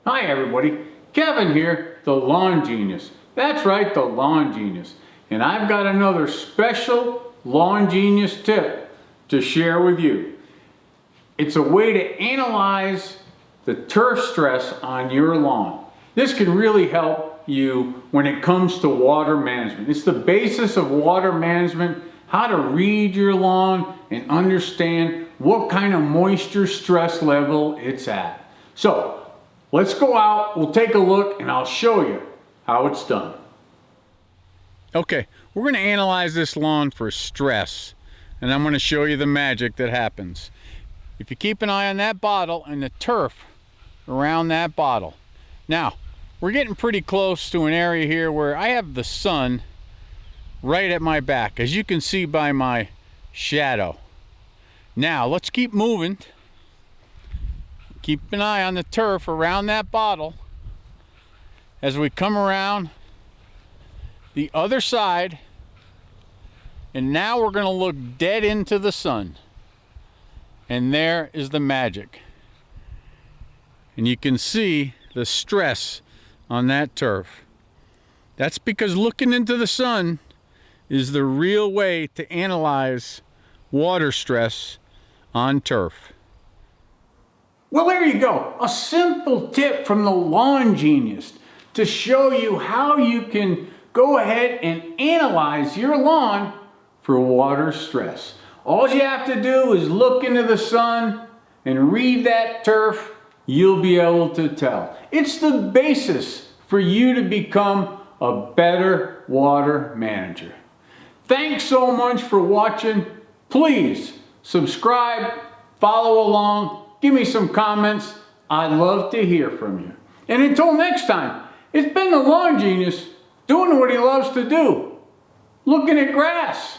Hi everybody, Kevin here, the Lawn Genius. That's right, the Lawn Genius. And I've got another special Lawn Genius tip to share with you. It's a way to analyze the turf stress on your lawn. This can really help you when it comes to water management. It's the basis of water management, how to read your lawn and understand what kind of moisture stress level it's at. So, let's go out, we'll take a look, and I'll show you how it's done. Okay, we're going to analyze this lawn for stress, and I'm going to show you the magic that happens. If you keep an eye on that bottle and the turf around that bottle. Now, we're getting pretty close to an area here where I have the sun right at my back, as you can see by my shadow. Now, let's keep moving. Keep an eye on the turf around that bottle as we come around the other side, and now we're going to look dead into the sun, and there is the magic, and you can see the stress on that turf. That's because looking into the sun is the real way to analyze water stress on turf. Well, there you go. A simple tip from the Lawn Genius to show you how you can go ahead and analyze your lawn for water stress. All you have to do is look into the sun and read that turf. You'll be able to tell. It's the basis for you to become a better water manager. Thanks so much for watching. Please subscribe, follow along. Give me some comments. I'd love to hear from you. And until next time, it's been the Lawn Genius doing what he loves to do, looking at grass.